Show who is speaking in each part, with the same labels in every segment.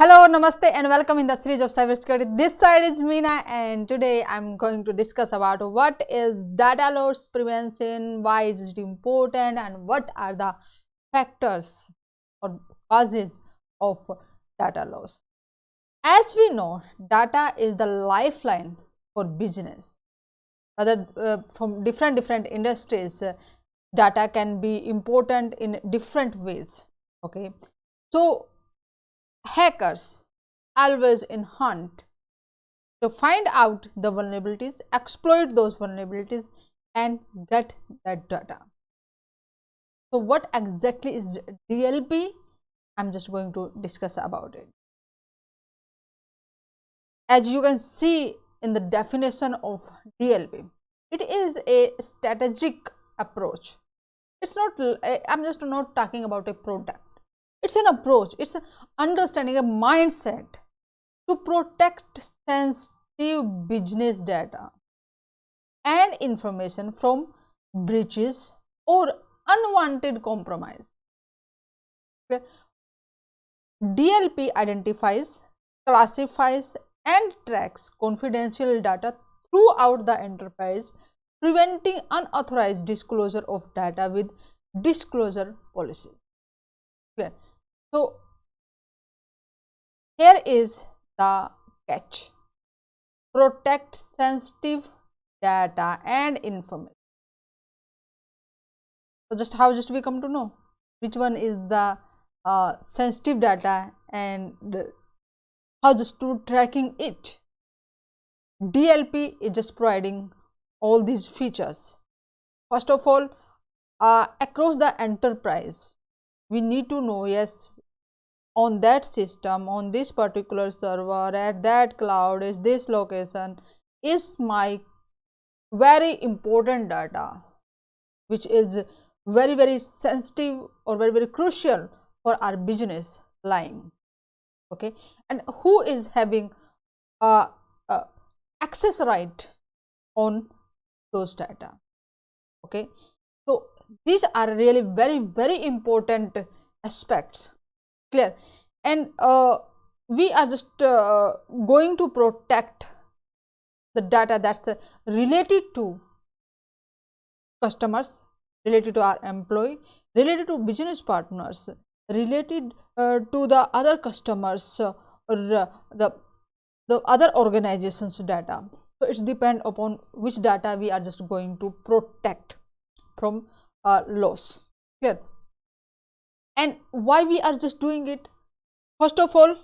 Speaker 1: Hello, namaste and welcome in the series of cybersecurity. This side is Meena and today I'm going to discuss about what is data loss prevention, why is it important and what are the factors or causes of data loss. As we know, data is the lifeline for business. Whether from different industries, data can be important in different ways. Okay, so hackers always in hunt to find out the vulnerabilities, exploit those vulnerabilities and get that data. So what exactly is DLP? I'm just going to discuss about it. As you can see in the definition of DLP, it is a strategic approach. It's not, I'm just not talking about a product. It's an approach, it's an understanding, a mindset to protect sensitive business data and information from breaches or unwanted compromise. Okay. DLP identifies, classifies and tracks confidential data throughout the enterprise, preventing unauthorized disclosure of data with disclosure policies. Okay. So here is the catch: protect sensitive data and information. So just how just we come to know which one is the sensitive data and how just to tracking it. DLP is just providing all these features. First of all, across the enterprise, we need to know, yes, on that system, on this particular server, at that cloud, is this location, is my very important data, which is very sensitive or very crucial for our business lying. Okay, and who is having uh, uh, access right on those data. Okay, so these are really very important aspects. Clear. And we are just going to protect the data that's related to customers, related to our employee, related to business partners, related to the other customers or the other organizations data. So it's depend upon which data we are just going to protect from loss. Clear. And why we are just doing it? First of all,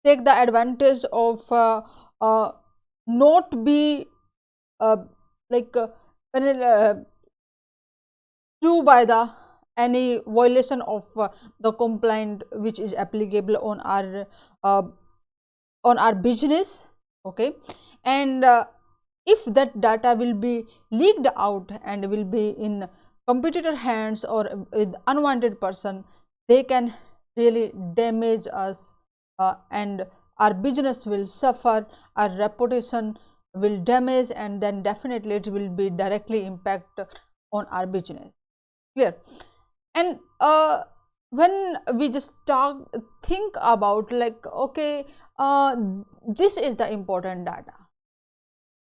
Speaker 1: take the advantage of not be uh, like due by the any violation of the complaint which is applicable uh, on our business. Okay, and if that data will be leaked out and will be in competitor hands or with unwanted person, they can really damage us and our business will suffer, our reputation will damage, and then definitely it will be directly impact on our business. Clear. And when we just think about like, okay, this is the important data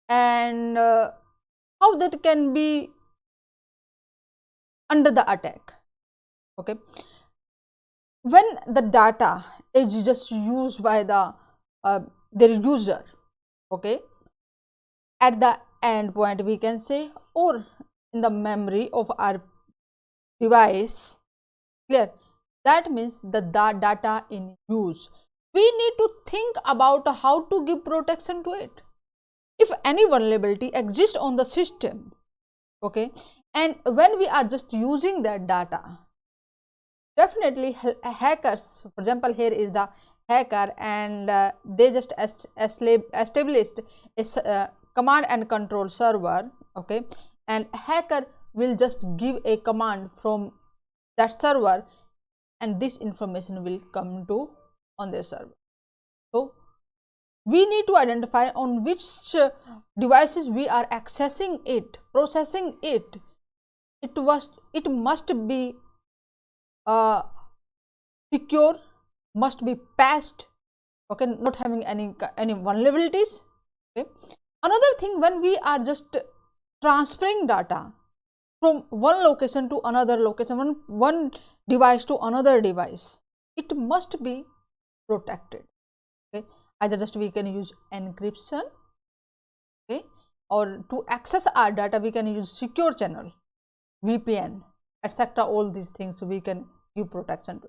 Speaker 1: and how that can be under the attack. Okay, when the data is just used by their user, okay, at the endpoint we can say, or in the memory of our device. Clear. That means the data in use, we need to think about how to give protection to it. If any vulnerability exists on the system, okay, and when we are just using that data, definitely hackers, for example here is the hacker and they just established a command and control server. Okay, and hacker will just give a command from that server and this information will come to on their server. So we need to identify on which devices we are accessing it, processing it. It must be secure, must be patched, okay, not having any vulnerabilities. Okay, another thing, when we are just transferring data from one location to another location, one device to another device, it must be protected. Okay, either just we can use encryption, okay, or to access our data we can use secure channel, VPN, etc. All these things we can give protection to.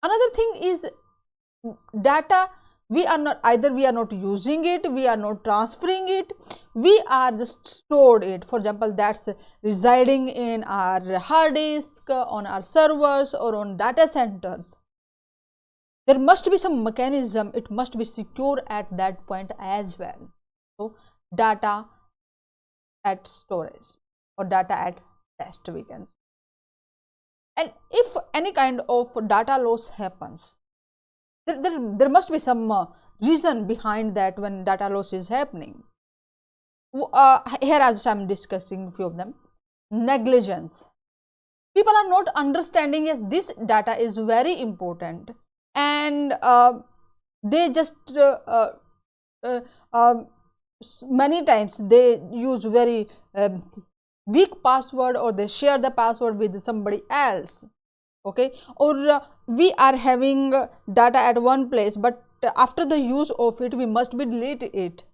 Speaker 1: Another thing is data, we are not, either we are not using it, we are not transferring it, we are just stored it. For example, that's residing in our hard disk, on our servers, or on data centers. There must be some mechanism, it must be secure at that point as well. So data at storage or data at rest, we can say. And if any kind of data loss happens, there must be some reason behind that when data loss is happening. Here I'm discussing few of them. Negligence. People are not understanding, yes, this data is very important, and they just many times they use very weak password, or they share the password with somebody else. Okay, or we are having data at one place, but after the use of it we must be delete it,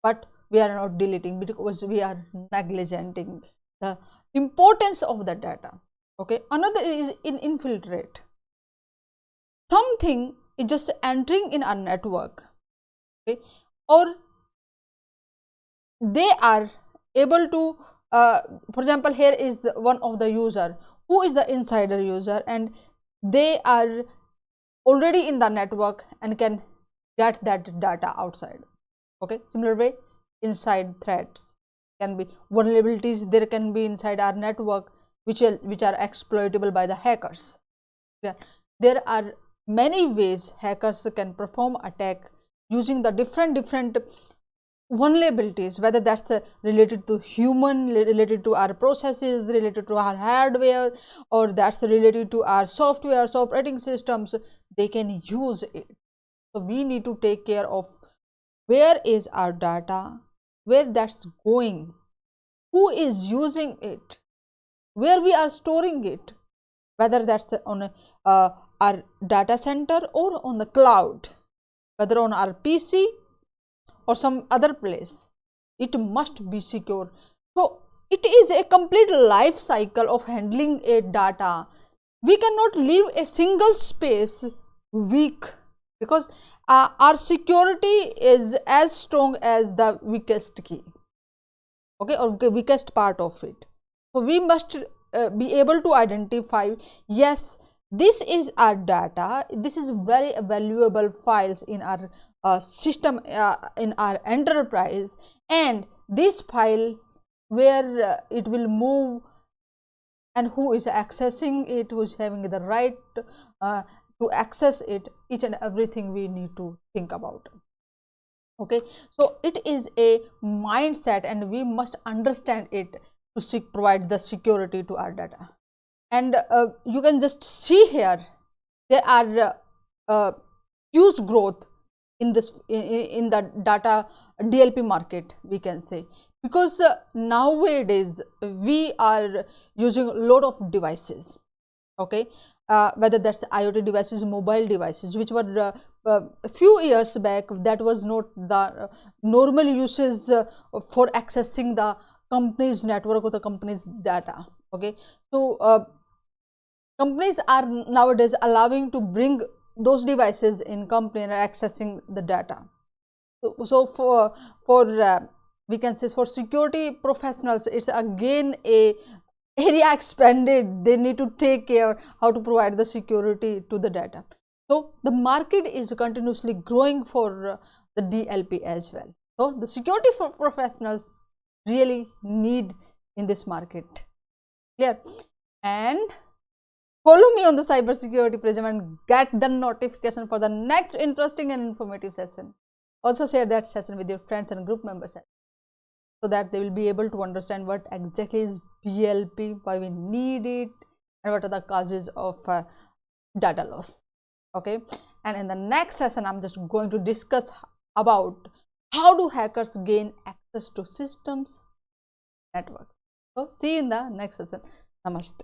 Speaker 1: but we are not deleting because we are negligenting the importance of the data. Okay, another is infiltrate. Something is just entering in our network, okay, or they are able to for example, here is one of the user who is the insider user, and they are already in the network and can get that data outside. Okay, similar way, inside threats can be vulnerabilities, there can be inside our network which are exploitable by the hackers. Yeah, there are many ways hackers can perform attack using the different vulnerabilities, whether that's related to human, related to our processes, related to our hardware, or that's related to our software, operating systems. They can use it. So we need to take care of where is our data, where that's going, who is using it, where we are storing it, whether that's on our data center or on the cloud, whether on our PC or some other place. It must be secure. So it is a complete life cycle of handling a data. We cannot leave a single space weak, because our security is as strong as the weakest key, okay, or the weakest part of it. So we must be able to identify, yes, this is our data, this is very valuable files in our system, in our enterprise, and this file, where it will move, and who is accessing it, who is having the right to access it, each and everything we need to think about. Okay, so it is a mindset, and we must understand it to provide the security to our data. And you can just see here, there are huge growth in this in the data DLP market, we can say, because nowadays we are using a lot of devices. Okay, whether that's IoT devices, mobile devices, which were a few years back that was not the normal uses for accessing the company's network or the company's data. Okay, so companies are nowadays allowing to bring those devices in company and are accessing the data. So for we can say for security professionals, it's again a area expanded. They need to take care how to provide the security to the data. So the market is continuously growing for the DLP as well. So the security for professionals really need in this market. Clear? And follow me on the Cybersecurity Prism and get the notification for the next interesting and informative session. Also share that session with your friends and group members, so that they will be able to understand what exactly is DLP, why we need it, and what are the causes of data loss. Okay, and in the next session I'm just going to discuss about how do hackers gain access to systems, networks. So see you in the next session. Namaste.